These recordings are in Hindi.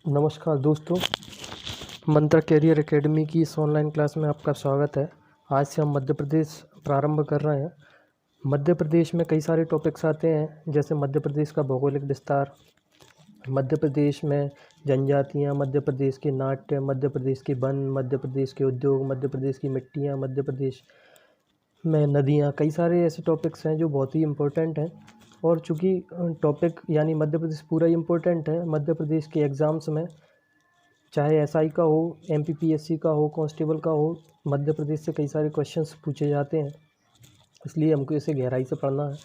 नमस्कार दोस्तों, मंत्रा कैरियर एकेडमी की इस ऑनलाइन क्लास में आपका स्वागत है। आज से हम मध्य प्रदेश प्रारंभ कर रहे हैं। मध्य प्रदेश में कई सारे टॉपिक्स आते हैं, जैसे मध्य प्रदेश का भौगोलिक विस्तार, मध्य प्रदेश में जनजातियाँ, मध्य प्रदेश के नाट्य, मध्य प्रदेश के वन, मध्य प्रदेश के उद्योग, मध्य प्रदेश की मिट्टियाँ, मध्य प्रदेश में नदियाँ। कई सारे ऐसे टॉपिक्स हैं जो बहुत ही इम्पोर्टेंट हैं। और चूँकि टॉपिक यानी मध्य प्रदेश पूरा ही इम्पोर्टेंट है, मध्य प्रदेश के एग्ज़ाम्स में चाहे एसआई का हो, एमपीपीएससी का हो, कांस्टेबल का हो, मध्य प्रदेश से कई सारे क्वेश्चंस पूछे जाते हैं। इसलिए हमको इसे गहराई से पढ़ना है,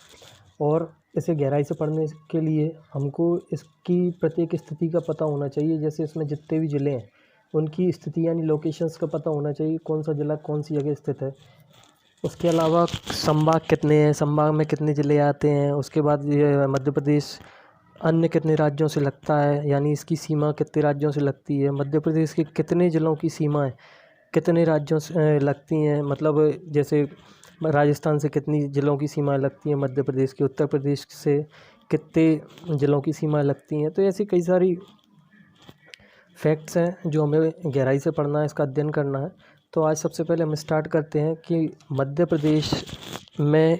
और इसे गहराई से पढ़ने के लिए हमको इसकी प्रत्येक स्थिति का पता होना चाहिए। जैसे इसमें जितने भी ज़िले हैं उनकी स्थिति यानी लोकेशंस का पता होना चाहिए, कौन सा ज़िला कौन सी जगह स्थित है। उसके अलावा संभाग कितने हैं, संभाग में कितने ज़िले आते हैं। उसके बाद ये मध्य प्रदेश अन्य कितने राज्यों से लगता है, यानी इसकी सीमा कितने राज्यों से लगती है। मध्य प्रदेश के कितने ज़िलों की सीमाएं कितने राज्यों से लगती हैं, मतलब जैसे राजस्थान से कितनी ज़िलों की सीमाएं लगती हैं मध्य प्रदेश की, उत्तर प्रदेश से कितने ज़िलों की सीमाएं लगती हैं। तो ऐसी कई सारी फैक्ट्स हैं जो हमें गहराई से पढ़ना है, इसका अध्ययन करना है। तो आज सबसे पहले हम स्टार्ट करते हैं कि मध्य प्रदेश में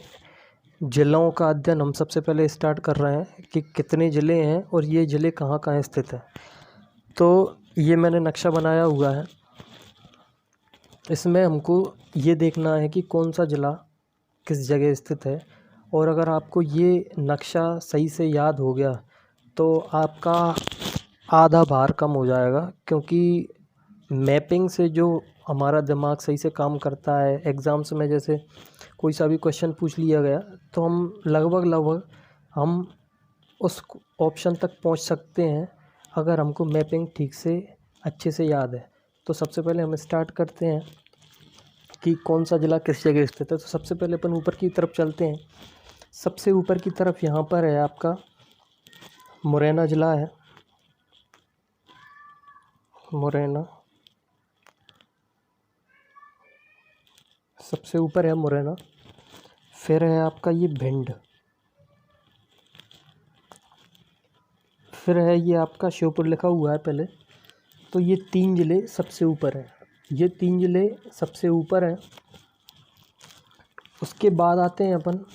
ज़िलों का अध्ययन हम सबसे पहले स्टार्ट कर रहे हैं कि कितने ज़िले हैं और ये ज़िले कहाँ कहाँ स्थित हैं। तो ये मैंने नक्शा बनाया हुआ है। इसमें हमको ये देखना है कि कौन सा ज़िला किस जगह स्थित है। और अगर आपको ये नक्शा सही से याद हो गया तो आपका आधा भार कम हो जाएगा, क्योंकि मैपिंग से जो हमारा दिमाग सही से काम करता है, एग्ज़ाम्स में जैसे कोई सा भी क्वेश्चन पूछ लिया गया तो हम लगभग हम उस ऑप्शन तक पहुंच सकते हैं अगर हमको मैपिंग ठीक से अच्छे से याद है। तो सबसे पहले हम स्टार्ट करते हैं कि कौन सा ज़िला किस जगह स्थित है। तो सबसे पहले अपन ऊपर की तरफ चलते हैं। सबसे ऊपर की तरफ यहाँ पर है आपका मुरैना ज़िला है। मुरैना सबसे ऊपर है मुरैना। फिर है आपका ये भिंड। फिर है ये आपका श्योपुर लिखा हुआ है पहले। तो ये 3 ज़िले सबसे ऊपर हैं। ये 3 ज़िले सबसे ऊपर हैं। उसके बाद आते हैं अपन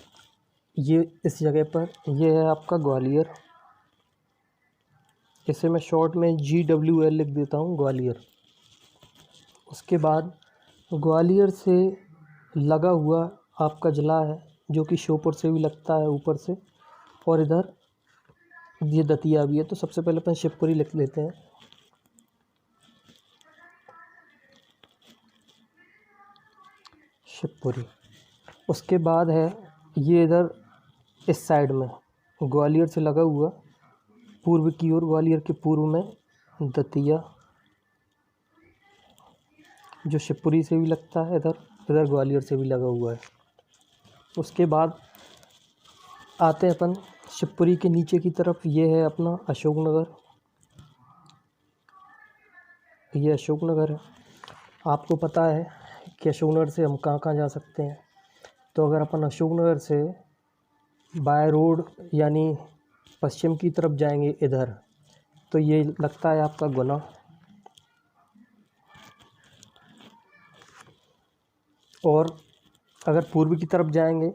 ये इस जगह पर, ये है आपका ग्वालियर। इसे मैं शॉर्ट में GWL लिख देता हूँ, ग्वालियर। उसके बाद ग्वालियर से लगा हुआ आपका ज़िला है जो कि श्योपुर से भी लगता है ऊपर से, और इधर ये दतिया भी है। तो सबसे पहले अपन शिवपुरी लिख लेते हैं। शिवपुरी। उसके बाद है ये इधर इस साइड में ग्वालियर से लगा हुआ पूर्व की ओर, ग्वालियर के पूर्व में दतिया, जो शिवपुरी से भी लगता है इधर, इधर ग्वालियर से भी लगा हुआ है। उसके बाद आते हैं अपन शिवपुरी के नीचे की तरफ, ये है अपना अशोकनगर। ये अशोकनगर है। आपको पता है कि अशोकनगर से हम कहाँ कहाँ जा सकते हैं। तो अगर अपन अशोकनगर से बाय रोड यानी पश्चिम की तरफ जाएंगे इधर, तो ये लगता है आपका गुना। और अगर पूर्व की तरफ जाएंगे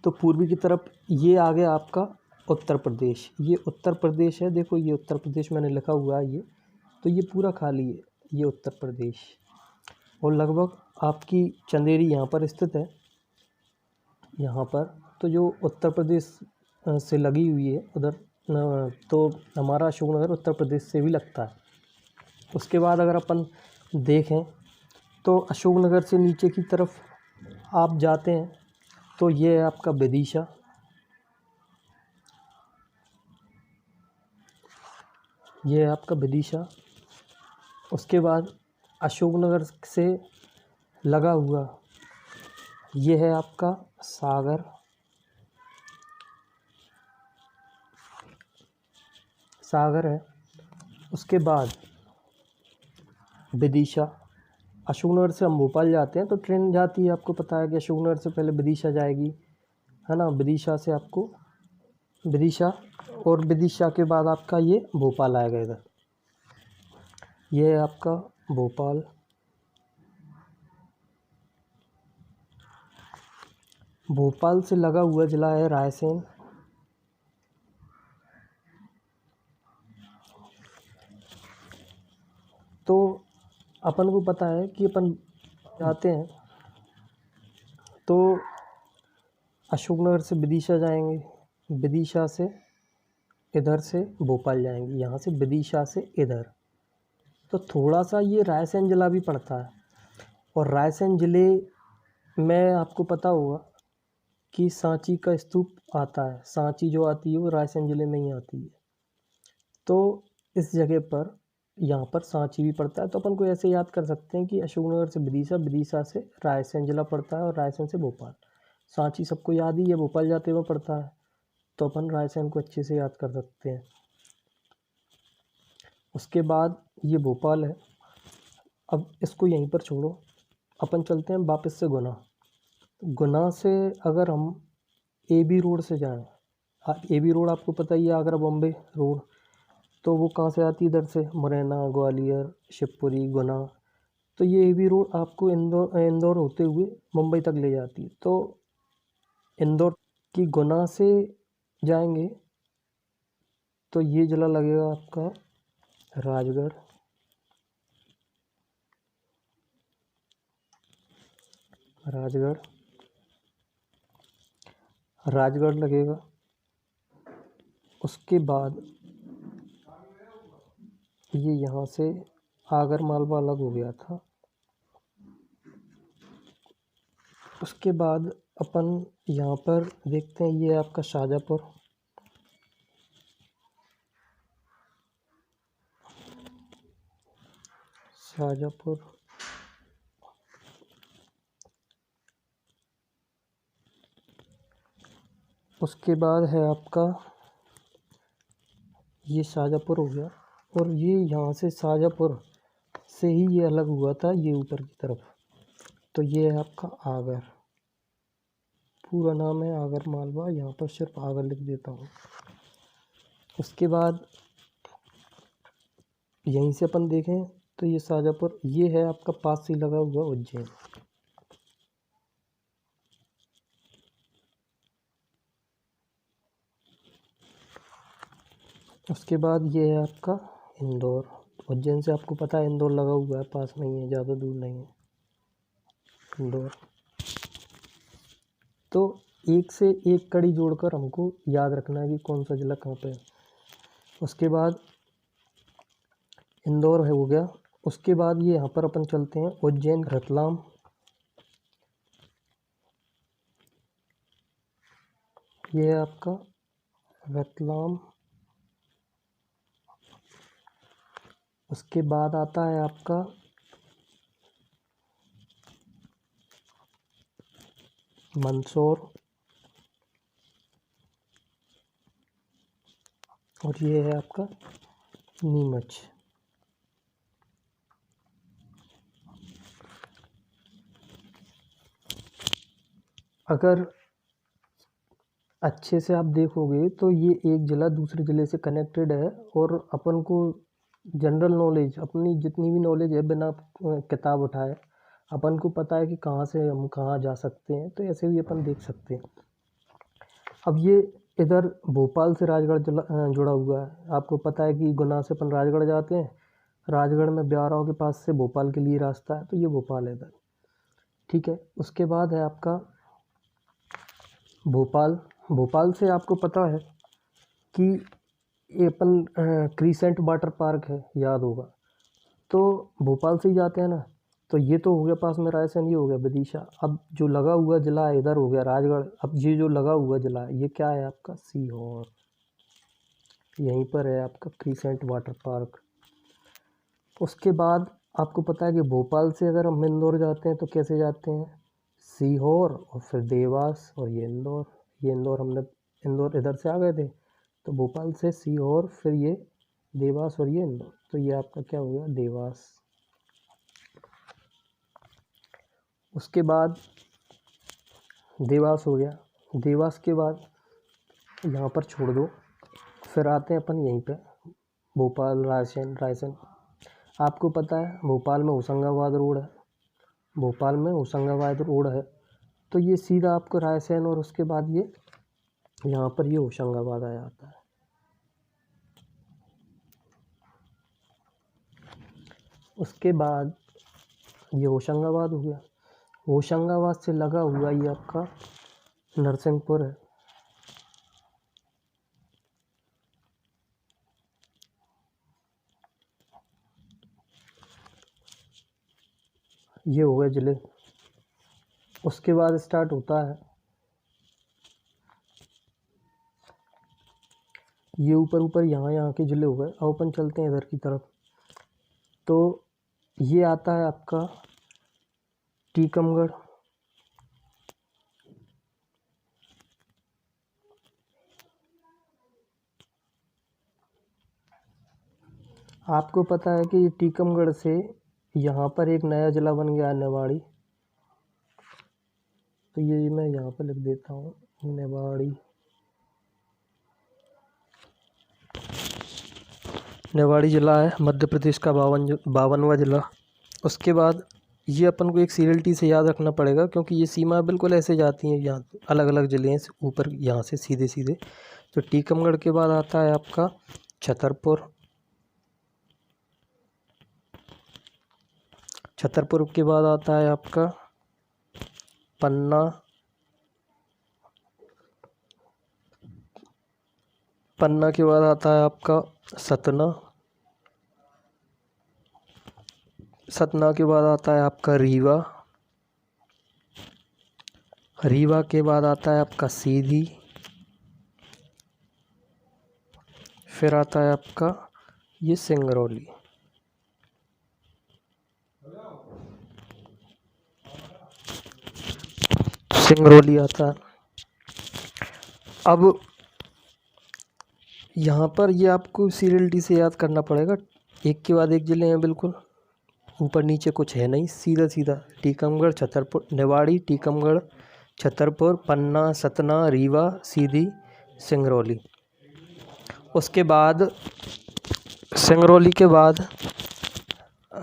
तो पूर्वी की तरफ ये आ गया आपका उत्तर प्रदेश। ये उत्तर प्रदेश है, देखो ये उत्तर प्रदेश मैंने लिखा हुआ है ये। तो ये पूरा खाली है, ये उत्तर प्रदेश। और लगभग आपकी चंदेरी यहाँ पर स्थित है, यहाँ पर। तो जो उत्तर प्रदेश से लगी हुई है उधर, तो हमारा अशोकनगर उत्तर प्रदेश से भी लगता है। उसके बाद अगर अपन देखें तो अशोकनगर से नीचे की तरफ आप जाते हैं तो ये है आपका विदिशा। ये है आपका विदिशा। उसके बाद अशोकनगर से लगा हुआ ये है आपका सागर। सागर है। उसके बाद विदिशा। अशोकनगर से हम भोपाल जाते हैं तो ट्रेन जाती है, आपको पता है कि अशोकनगर से पहले विदिशा जाएगी, है ना। विदिशा से आपको विदिशा, और विदिशा के बाद आपका ये भोपाल आएगा इधर। ये है आपका भोपाल। भोपाल से लगा हुआ ज़िला है रायसेन। तो अपन को पता है कि अपन जाते हैं तो अशोकनगर से विदिशा जाएंगे, विदिशा से इधर से भोपाल जाएंगे, यहाँ से विदिशा से इधर। तो थोड़ा सा ये रायसेन ज़िला भी पड़ता है। और रायसेन ज़िले में आपको पता होगा कि सांची का स्तूप आता है। सांची जो आती है वो रायसेन ज़िले में ही आती है। तो इस जगह पर यहाँ पर सांची भी पड़ता है। तो अपन को ऐसे याद कर सकते हैं कि अशोकनगर से विदिशा, विदिशा से रायसेन ज़िला पड़ता है और रायसेन से भोपाल। सांची सबको याद ही है, भोपाल जाते हुए पड़ता है। तो अपन रायसेन को अच्छे से याद कर सकते हैं। उसके बाद ये भोपाल है। अब इसको यहीं पर छोड़ो, अपन चलते हैं वापस से गुना। गुना से अगर हम AB रोड से जाएं, AB रोड आपको पता ही है, आगरा बॉम्बे रोड। तो वो कहाँ से आती है? इधर से मुरैना, ग्वालियर, शिवपुरी, गुना। तो ये AB रोड आपको इंदौर होते हुए मुंबई तक ले जाती है। तो इंदौर की गुना से जाएंगे तो ये ज़िला लगेगा आपका राजगढ़। राजगढ़ राजगढ़ लगेगा। उसके बाद ये यहाँ से आगर मालवा अलग हो गया था। उसके बाद अपन यहाँ पर देखते हैं, ये आपका शाजापुर। शाजापुर उसके बाद है आपका ये शाजापुर हो गया। और ये यहाँ से शाजापुर से ही ये अलग हुआ था, ये ऊपर की तरफ। तो ये है आपका आगर। पूरा नाम है आगर मालवा, यहाँ पर सिर्फ आगर लिख देता हूँ। उसके बाद यहीं से अपन देखें तो ये शाजापुर, ये है आपका पास से लगा हुआ उज्जैन। उसके बाद ये है आपका इंदौर। उज्जैन से आपको पता है इंदौर लगा हुआ है, पास में ही है, ज़्यादा दूर नहीं है इंदौर। तो एक से एक कड़ी जोड़कर हमको याद रखना है कि कौन सा ज़िला कहाँ पे है। उसके बाद इंदौर है हो गया। उसके बाद ये यहाँ पर अपन चलते हैं उज्जैन, रतलाम। ये है आपका रतलाम। उसके बाद आता है आपका मंदसौर। और ये है आपका नीमच। अगर अच्छे से आप देखोगे तो ये एक ज़िला दूसरे ज़िले से कनेक्टेड है। और अपन को जनरल नॉलेज, अपनी जितनी भी नॉलेज है, बिना किताब उठाए अपन को पता है कि कहाँ से हम कहाँ जा सकते हैं। तो ऐसे भी अपन देख सकते हैं। अब ये इधर भोपाल से राजगढ़ जुड़ा हुआ है। आपको पता है कि गुना से अपन राजगढ़ जाते हैं, राजगढ़ में ब्याराव के पास से भोपाल के लिए रास्ता है। तो ये भोपाल है इधर, ठीक है। उसके बाद है आपका भोपाल। भोपाल से आपको पता है कि ये अपन क्रीसेंट वाटर पार्क है, याद होगा। तो भोपाल से ही जाते हैं ना। तो ये तो हो गया पास में रायसेन, ये हो गया विदिशा। अब जो लगा हुआ ज़िला है इधर हो गया राजगढ़। अब ये जो लगा हुआ ज़िला है ये क्या है आपका? सीहोर। यहीं पर है आपका क्रीसेंट वाटर पार्क। उसके बाद आपको पता है कि भोपाल से अगर हम इंदौर जाते हैं तो कैसे जाते हैं? सीहोर और फिर देवास और ये इंदौर। ये इंदौर हमने, इंदौर इधर से आ गए थे। तो भोपाल से सीहोर, फिर ये देवास और ये इंदौर। तो ये आपका क्या हो गया? देवास। उसके बाद देवास हो गया। देवास के बाद यहाँ पर छोड़ दो, फिर आते हैं अपन यहीं पे भोपाल, रायसेन। रायसेन आपको पता है भोपाल में होशंगाबाद रोड है, भोपाल में होशंगाबाद रोड है, तो ये सीधा आपको रायसेन और उसके बाद ये यहाँ पर ये होशंगाबाद आ जाता है। उसके बाद ये होशंगाबाद हो गया। होशंगाबाद से लगा हुआ ये आपका नरसिंहपुर है। ये हो गए ज़िले। उसके बाद स्टार्ट होता है ये ऊपर ऊपर यहाँ के ज़िले हो गए। अब अपन चलते हैं इधर की तरफ, तो ये आता है आपका टीकमगढ़, आपको पता है कि टीकमगढ़ से यहाँ पर एक नया ज़िला बन गया है निवाड़ी, तो ये मैं यहाँ पर लिख देता हूँ निवाड़ी। निवाड़ी ज़िला है मध्य प्रदेश का 52वां ज़िला। उसके बाद ये अपन को एक सीरियलिटी से याद रखना पड़ेगा, क्योंकि ये सीमा बिल्कुल ऐसे जाती हैं, यहाँ अलग अलग ज़िले हैं ऊपर यहाँ से सीधे सीधे। तो टीकमगढ़ के बाद आता है आपका छतरपुर, छतरपुर के बाद आता है आपका पन्ना, पन्ना के बाद आता है आपका सतना, सतना के बाद आता है आपका रीवा, रीवा के बाद आता है आपका सीधी, फिर आता है आपका ये सिंगरौली। सिंगरौली आता है। अब यहाँ पर ये आपको सीरियलिटी से याद करना पड़ेगा, एक के बाद एक ज़िले हैं बिल्कुल, ऊपर नीचे कुछ है नहीं, सीधा सीधा टीकमगढ़, छतरपुर, निवाड़ी, टीकमगढ़, छतरपुर, पन्ना, सतना, रीवा, सीधी, सिंगरौली। उसके बाद सिंगरौली के बाद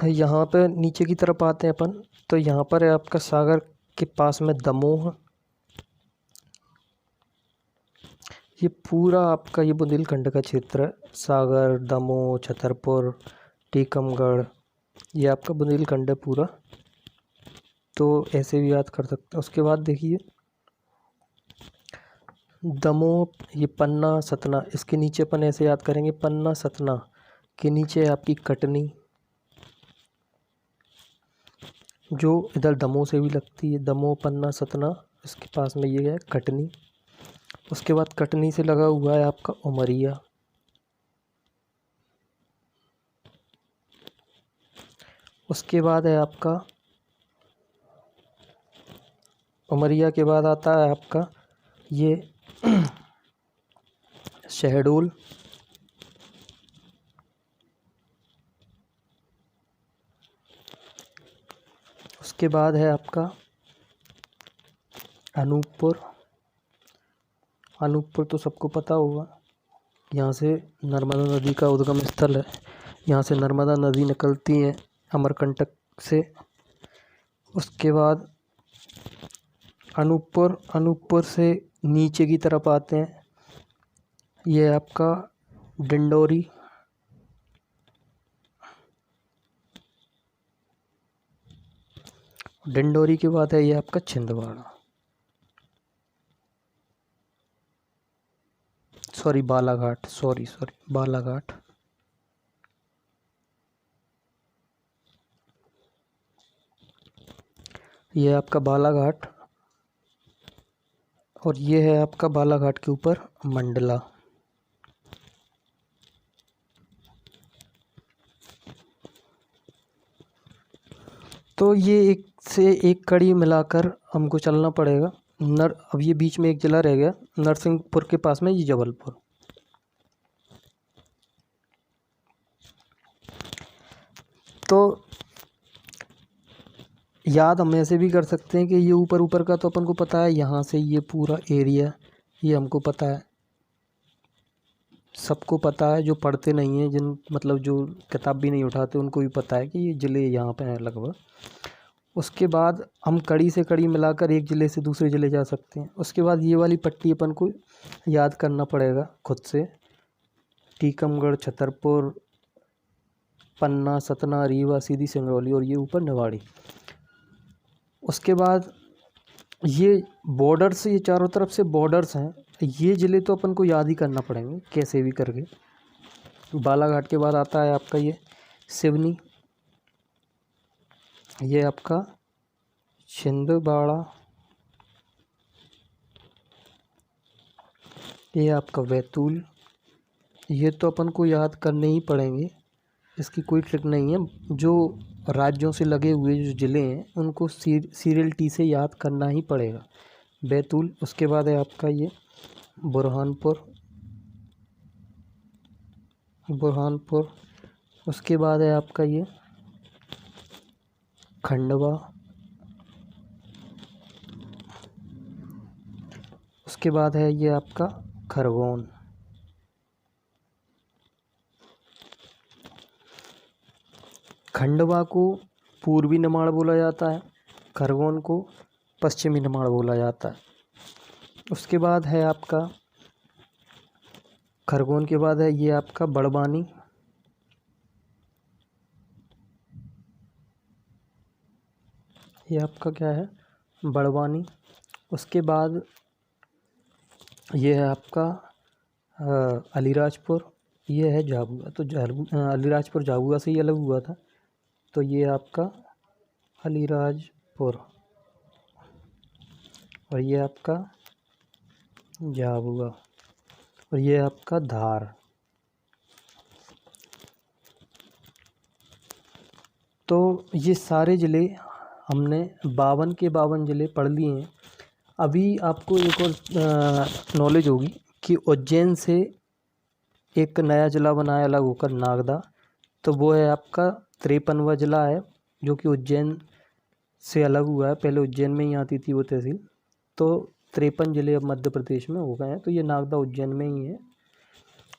यहाँ पे नीचे की तरफ आते हैं अपन, तो यहाँ पर है आपका सागर के पास में दमोह। ये पूरा आपका ये बुंदेलखंड का क्षेत्र है, सागर, दमोह, छतरपुर, टीकमगढ़, ये आपका बुंदेलखंड है पूरा, तो ऐसे भी याद कर सकते हैं। उसके बाद देखिए दमोह, ये पन्ना, सतना, इसके नीचे अपन ऐसे याद करेंगे, पन्ना सतना के नीचे है आपकी कटनी, जो इधर दमोह से भी लगती है, दमोह, पन्ना, सतना, इसके पास में ये है कटनी। उसके बाद कटनी से लगा हुआ है आपका उमरिया, उसके बाद है आपका उमरिया के बाद आता है आपका ये शहडोल, उसके बाद है आपका अनूपपुर। अनूपपुर तो सबको पता होगा, यहाँ से नर्मदा नदी का उद्गम स्थल है, यहाँ से नर्मदा नदी निकलती है अमरकंटक से। उसके बाद अनूपपुर, अनूपपुर से नीचे की तरफ आते हैं, ये आपका डिंडोरी, डिंडोरी के बाद है ये आपका छिंदवाड़ा, बालाघाट, बालाघाट। ये है आपका बालाघाट, और ये है आपका बालाघाट के ऊपर मंडला। तो ये एक से एक कड़ी मिलाकर हमको चलना पड़ेगा। अब ये बीच में एक ज़िला रह गया नरसिंहपुर के पास में, ये जबलपुर। तो याद हम ऐसे भी कर सकते हैं कि ये ऊपर ऊपर का तो अपन को पता है, यहाँ से ये पूरा एरिया ये हमको पता है, सबको पता है, जो पढ़ते नहीं हैं, जिन मतलब जो किताब भी नहीं उठाते उनको भी पता है कि ये ज़िले यहाँ पे हैं लगभग। उसके बाद हम कड़ी से कड़ी मिलाकर एक ज़िले से दूसरे ज़िले जा सकते हैं। उसके बाद ये वाली पट्टी अपन को याद करना पड़ेगा खुद से। टीकमगढ़, छतरपुर, पन्ना, सतना, रीवा, सीधी, सिंगरौली और ये ऊपर निवाड़ी। उसके बाद ये बॉर्डर्स, ये चारों तरफ से बॉर्डर्स हैं। ये ज़िले तो अपन को याद ही करना पड़ेंगे कैसे भी करके। बालाघाट के बाद आता है आपका ये सिवनी, ये आपका छिंदवाड़ा, ये आपका बैतूल। ये तो अपन को याद करने ही पड़ेंगे, इसकी कोई ट्रिक नहीं है। जो राज्यों से लगे हुए जो ज़िले हैं उनको सीरियल टी से याद करना ही पड़ेगा। बैतूल, उसके बाद है आपका ये बुरहानपुर, उसके बाद है आपका ये खंडवा, उसके बाद है ये आपका खरगोन, खंडवा को पूर्वी निमाड़ बोला जाता है, खरगोन को पश्चिमी निमाड़ बोला जाता है। उसके बाद है आपका खरगोन के बाद है ये आपका बड़वानी, ये आपका क्या है बड़वानी। उसके बाद ये है आपका अलीराजपुर, ये है झाबुआ। तो अलीराजपुर झाबुआ से ही अलग हुआ था, तो ये आपका अलीराजपुर और ये आपका झाबुआ और ये आपका धार। तो ये सारे ज़िले हमने 52 के 52 ज़िले पढ़ लिए हैं। अभी आपको एक और नॉलेज होगी कि उज्जैन से एक नया ज़िला बनाया अलग होकर नागदा, तो वो है आपका 53वां ज़िला है जो कि उज्जैन से अलग हुआ है। पहले उज्जैन में ही आती थी वो तहसील, तो 53 ज़िले अब मध्य प्रदेश में हो गए हैं, तो ये नागदा उज्जैन में ही है।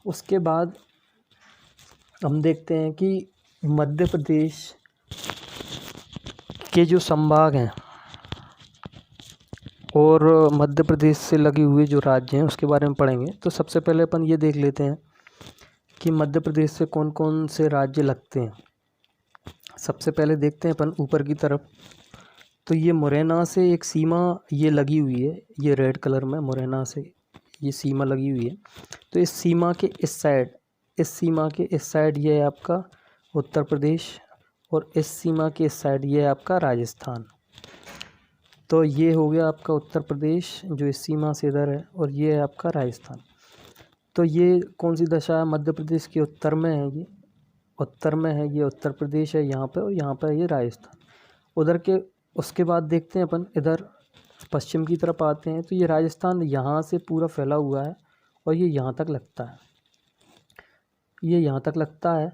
उसके बाद हम देखते हैं कि मध्य प्रदेश के जो संभाग हैं और मध्य प्रदेश से लगे हुए जो राज्य हैं उसके बारे में पढ़ेंगे। तो सबसे पहले अपन ये देख लेते हैं कि मध्य प्रदेश से कौन कौन से राज्य लगते हैं। सबसे पहले देखते हैं अपन ऊपर की तरफ, तो ये मुरैना से एक सीमा ये लगी हुई है, ये रेड कलर में मुरैना से ये सीमा लगी हुई है। तो इस सीमा के इस साइड, इस सीमा के इस साइड ये है आपका उत्तर प्रदेश और इस सीमा के इस साइड ये है आपका राजस्थान। तो ये हो गया आपका उत्तर प्रदेश जो इस सीमा से इधर है, और ये है आपका राजस्थान। तो ये कौन सी दशा है, मध्य प्रदेश के उत्तर में है, ये उत्तर में है, ये उत्तर प्रदेश है यहाँ पे, और यहाँ पे ये राजस्थान उधर के। उसके बाद देखते हैं अपन इधर पश्चिम की तरफ आते हैं, तो ये राजस्थान यहाँ से पूरा फैला हुआ है और ये यहाँ तक लगता है, ये यहाँ तक लगता है।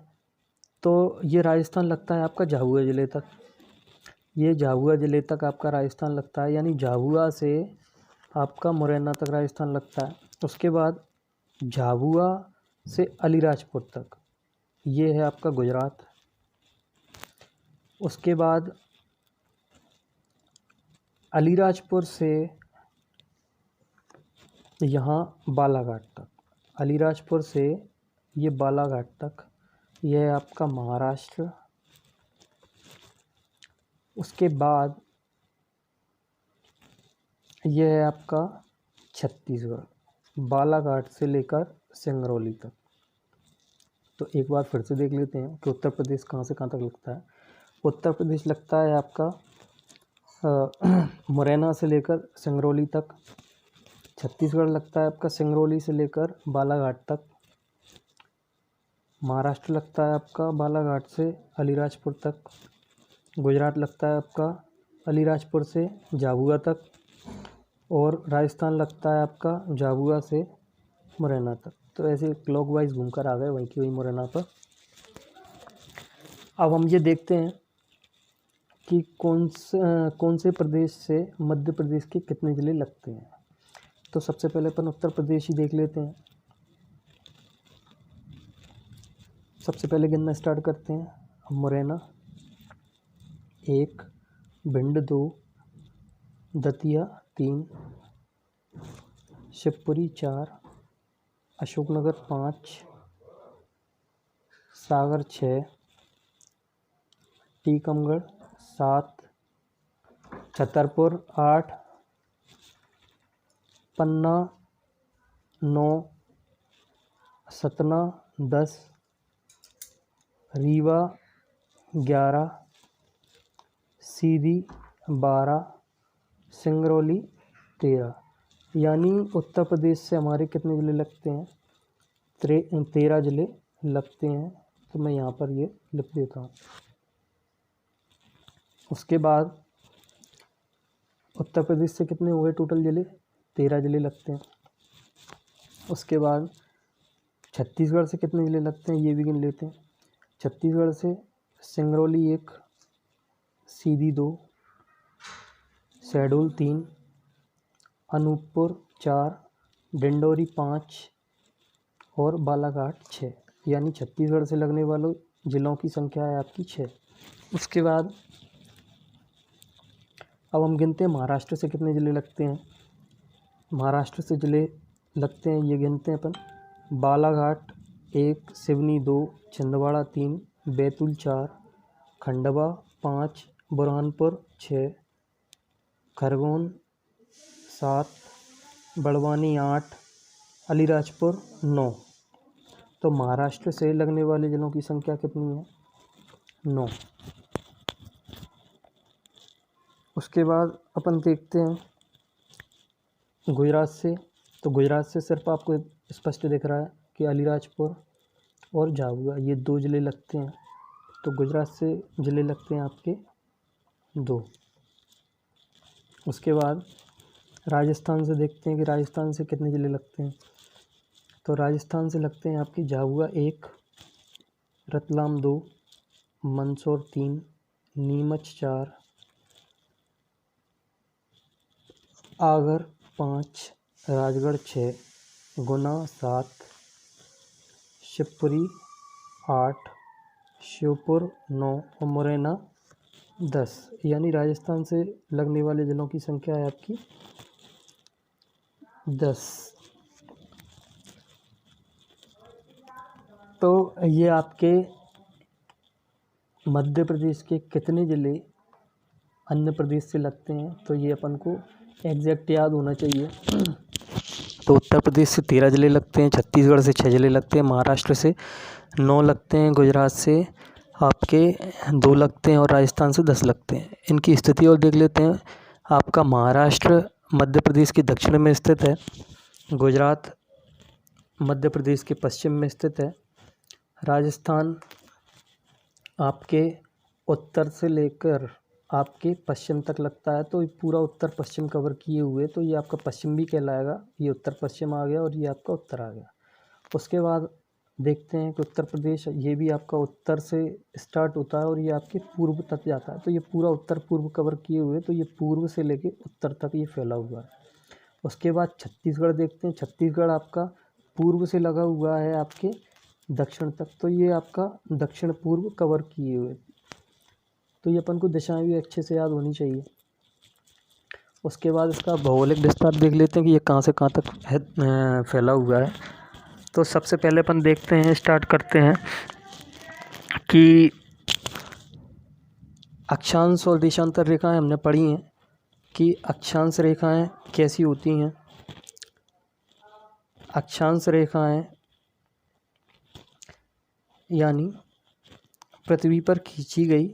तो ये राजस्थान लगता है आपका झाबुआ ज़िले तक, ये झाबुआ ज़िले तक आपका राजस्थान लगता है, यानी झाबुआ से आपका मुरैना तक राजस्थान लगता है। उसके बाद झाबुआ से अलीराजपुर तक ये है आपका गुजरात। उसके बाद अलीराजपुर से यहाँ बालाघाट तक, अलीराजपुर से ये बालाघाट तक ये है आपका महाराष्ट्र। उसके बाद ये है आपका छत्तीसगढ़, बालाघाट से लेकर सिंगरौली तक। तो एक बार फिर से देख लेते हैं कि उत्तर प्रदेश कहाँ से कहाँ तक लगता है। उत्तर प्रदेश लगता है आपका मुरैना से लेकर सिंगरौली तक। छत्तीसगढ़ लगता है आपका सिंगरौली से लेकर बालाघाट तक। महाराष्ट्र लगता है आपका बालाघाट से अलीराजपुर तक। गुजरात लगता है आपका अलीराजपुर से झाबुआ तक। और राजस्थान लगता है आपका झाबुआ से मुरैना तक। तो ऐसे क्लॉकवाइज घूमकर आ गए वहीं की वहीं मुरैना पर। अब हम ये देखते हैं कि कौन से प्रदेश से मध्य प्रदेश के कितने ज़िले लगते हैं। तो सबसे पहले अपन उत्तर प्रदेश ही देख लेते हैं। सबसे पहले गिनना स्टार्ट करते हैं। मुरैना 1, भिंड 2, दतिया 3, शिवपुरी 4, अशोकनगर 5, सागर 6, टीकमगढ़ 7, छतरपुर 8, पन्ना 9, सतना 10, रीवा 11, सीधी 12, सिंगरौली 13। यानी उत्तर प्रदेश से हमारे कितने ज़िले लगते हैं? 13 ज़िले लगते हैं। तो मैं यहाँ पर ये लिख देता हूँ। उसके बाद उत्तर प्रदेश से कितने हुए टोटल ज़िले? 13 ज़िले लगते हैं। उसके बाद छत्तीसगढ़ से कितने ज़िले लगते हैं ये भी गिन लेते हैं। छत्तीसगढ़ से सिंगरौली 1, सीधी 2, शहडोल 3, अनूपपुर 4, डिंडोरी 5 और बालाघाट 6। यानी छत्तीसगढ़ से लगने वालों ज़िलों की संख्या है आपकी 6। उसके बाद अब हम गिनते हैं महाराष्ट्र से कितने ज़िले लगते हैं। महाराष्ट्र से ज़िले लगते हैं, ये गिनते हैं अपन। बालाघाट 1, सिवनी 2, छिंदवाड़ा 3, बैतूल 4, खंडवा 5, बुरहानपुर 6, खरगोन 7, बड़वानी 8, अलीराजपुर 9। तो महाराष्ट्र से लगने वाले ज़िलों की संख्या कितनी है? 9। उसके बाद अपन देखते हैं गुजरात से। तो गुजरात से सिर्फ आपको स्पष्ट दिख रहा है कि अलीराजपुर और झाबुआ ये 2 ज़िले लगते हैं। तो गुजरात से ज़िले लगते हैं आपके 2। उसके बाद राजस्थान से देखते हैं कि राजस्थान से कितने ज़िले लगते हैं। तो राजस्थान से लगते हैं आपके झाबुआ 1, रतलाम 2, मंदसौर 3, नीमच 4, आगर 5, राजगढ़ 6, गुना 7, शिवपुरी 8, श्योपुर 9 और मुरैना 10। यानी राजस्थान से लगने वाले ज़िलों की संख्या है आपकी 10। तो ये आपके मध्य प्रदेश के कितने ज़िले अन्य प्रदेश से लगते हैं, तो ये अपन को एग्जैक्ट याद होना चाहिए। तो उत्तर प्रदेश से 13 ज़िले लगते हैं, छत्तीसगढ़ से 6 ज़िले लगते हैं, महाराष्ट्र से 9 लगते हैं, गुजरात से आपके 2 लगते हैं और राजस्थान से 10 लगते हैं। इनकी स्थिति और देख लेते हैं। आपका महाराष्ट्र मध्य प्रदेश के दक्षिण में स्थित है, गुजरात मध्य प्रदेश के पश्चिम में स्थित है, राजस्थान आपके उत्तर से लेकर आपके पश्चिम तक लगता है। तो ये पूरा उत्तर पश्चिम कवर किए हुए, तो ये आपका पश्चिम भी कहलाएगा। ये उत्तर पश्चिम आ गया और ये आपका उत्तर आ गया। उसके बाद देखते हैं कि उत्तर प्रदेश ये भी आपका उत्तर से स्टार्ट होता है और ये आपके पूर्व तक जाता है। तो ये पूरा उत्तर पूर्व कवर किए हुए, तो ये पूर्व से लेके उत्तर तक ये फैला हुआ है। उसके बाद छत्तीसगढ़ देखते हैं। छत्तीसगढ़ आपका पूर्व से लगा हुआ है आपके दक्षिण तक, तो ये आपका दक्षिण पूर्व कवर किए हुए। तो ये अपन को दिशाएं भी अच्छे से याद होनी चाहिए। उसके बाद इसका भौगोलिक विस्तार देख लेते हैं कि ये कहाँ से कहाँ तक है फैला हुआ है। तो सबसे पहले अपन देखते हैं, स्टार्ट करते हैं कि अक्षांश और देशांतर रेखाएं हमने पढ़ी हैं कि अक्षांश रेखाएं कैसी होती हैं। अक्षांश रेखाएं यानी पृथ्वी पर खींची गई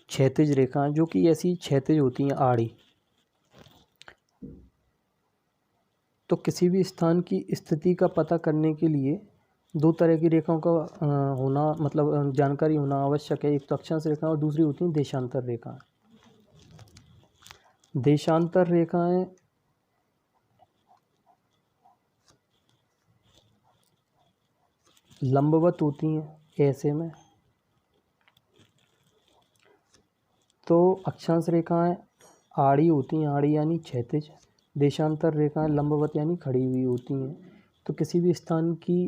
क्षैतिज रेखाएं, जो कि ऐसी क्षैतिज होती हैं आड़ी। तो किसी भी स्थान की स्थिति का पता करने के लिए 2 तरह की रेखाओं का होना मतलब जानकारी होना आवश्यक है। एक तो अक्षांश रेखाएं और दूसरी होती हैं देशांतर रेखाएं। देशांतर रेखाएं लंबवत होती हैं ऐसे में, तो अक्षांश रेखाएं आड़ी होती हैं, आड़ी यानी क्षैतिज। देशांतर रेखाएं लंबवत यानी खड़ी हुई होती हैं। तो किसी भी स्थान की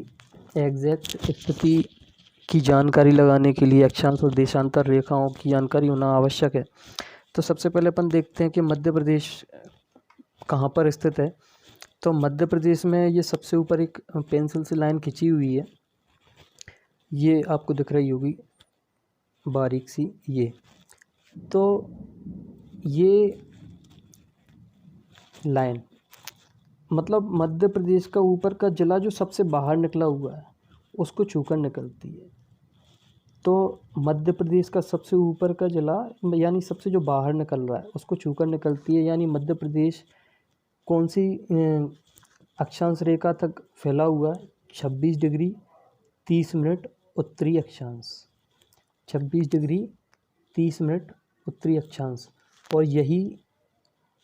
एग्जैक्ट स्थिति की जानकारी लगाने के लिए अक्षांश और देशांतर रेखाओं की जानकारी होना आवश्यक है। तो सबसे पहले अपन देखते हैं कि मध्य प्रदेश कहाँ पर स्थित है। तो मध्य प्रदेश में ये सबसे ऊपर एक पेंसिल से लाइन खिंची हुई है, ये आपको दिख रही होगी बारीक सी। ये तो ये लाइन मतलब मध्य प्रदेश का ऊपर का जिला जो सबसे बाहर निकला हुआ है उसको छूकर निकलती है। तो मध्य प्रदेश का सबसे ऊपर का जिला यानी सबसे जो बाहर निकल रहा है उसको छूकर निकलती है। यानी मध्य प्रदेश कौन सी अक्षांश रेखा तक फैला हुआ है? 26 डिग्री 30 मिनट उत्तरी अक्षांश, 26 डिग्री 30 मिनट उत्तरी अक्षांश। और यही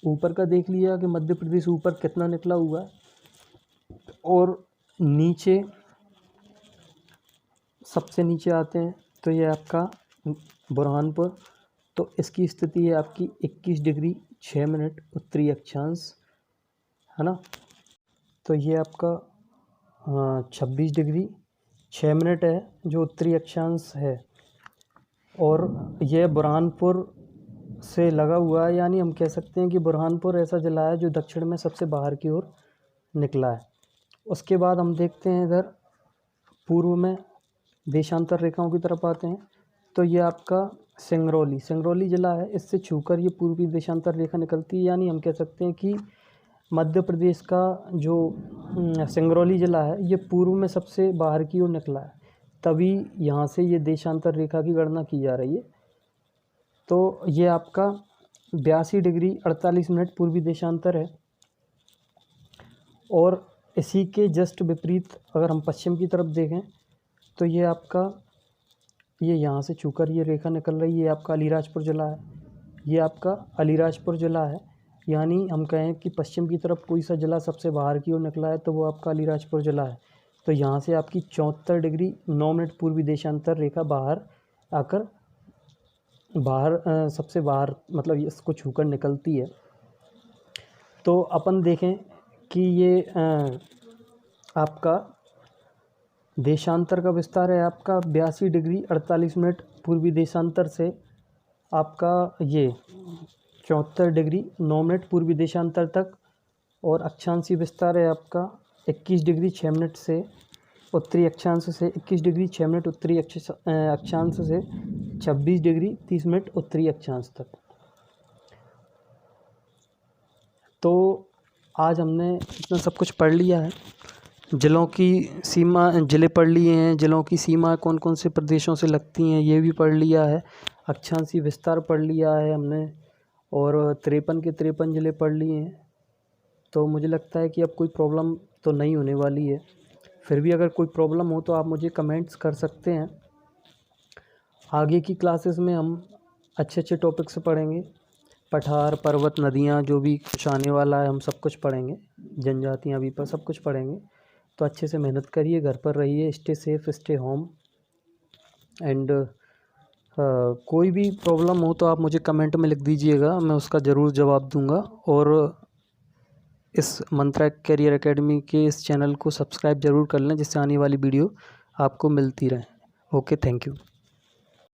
ऊपर का देख लिया कि मध्य प्रदेश ऊपर कितना निकला हुआ है, और नीचे सबसे नीचे आते हैं तो ये आपका बुरहानपुर। तो इसकी स्थिति है आपकी 21 डिग्री 6 मिनट उत्तरी अक्षांश, है ना। तो ये आपका 26 डिग्री 6 मिनट है जो उत्तरी अक्षांश है, और यह बुरहानपुर से लगा हुआ है। यानी हम कह सकते हैं कि बुरहानपुर ऐसा जिला है जो दक्षिण में सबसे बाहर की ओर निकला है। उसके बाद हम देखते हैं इधर पूर्व में देशांतर रेखाओं की तरफ आते हैं। तो ये आपका सिंगरौली जिला है, इससे छूकर ये पूर्वी देशांतर रेखा निकलती है। यानी हम कह सकते हैं कि मध्य प्रदेश का जो सिंगरौली जिला है ये पूर्व में सबसे बाहर की ओर निकला है, तभी यहाँ से ये देशांतर रेखा की गणना की जा रही है। तो ये आपका 82 डिग्री 48 मिनट पूर्वी देशांतर है। और इसी के जस्ट विपरीत अगर हम पश्चिम की तरफ देखें तो ये आपका ये यहाँ से छूकर ये रेखा निकल रही है, ये आपका अलीराजपुर जिला है। ये आपका अलीराजपुर जिला है। यानी हम कहें कि पश्चिम की तरफ कोई सा जिला सबसे बाहर की ओर निकला है तो वो आपका अलीराजपुर जिला है। तो यहाँ से आपकी 74 डिग्री 9 मिनट पूर्वी देशांतर रेखा बाहर आकर सबसे बाहर मतलब इसको छूकर निकलती है। तो अपन देखें कि ये आपका देशांतर का विस्तार है आपका 82 डिग्री 48 मिनट पूर्वी देशांतर से आपका ये 74 डिग्री 9 मिनट पूर्वी देशांतर तक, और अक्षांशीय विस्तार है आपका 21 डिग्री 6 मिनट से उत्तरी अक्षांश से 21 डिग्री 6 मिनट उत्तरी अक्षांश से 26 डिग्री 30 मिनट उत्तरी अक्षांश तक। तो आज हमने इतना सब कुछ पढ़ लिया है। जिलों की सीमा, जिले पढ़ लिए हैं, जिलों की सीमा कौन कौन से प्रदेशों से लगती हैं ये भी पढ़ लिया है। अक्षांशीय विस्तार पढ़ लिया है हमने, और 53 के 53 जिले पढ़ लिए हैं। तो मुझे लगता है कि अब कोई प्रॉब्लम तो नहीं होने वाली है। फिर भी अगर कोई प्रॉब्लम हो तो आप मुझे कमेंट्स कर सकते हैं। आगे की क्लासेस में हम अच्छे अच्छे टॉपिक से पढ़ेंगे, पठार, पर्वत, नदियाँ, जो भी कुछ आने वाला है हम सब कुछ पढ़ेंगे, जनजातियाँ भी पर सब कुछ पढ़ेंगे। तो अच्छे से मेहनत करिए, घर पर रहिए, stay safe, stay home. And कोई भी प्रॉब्लम हो तो आप मुझे कमेंट में लिख दीजिएगा, मैं उसका ज़रूर जवाब दूंगा। और इस मंत्रा करियर एकेडमी के इस चैनल को सब्सक्राइब ज़रूर कर लें, जिससे आने वाली वीडियो आपको मिलती रहे। Okay, thank you.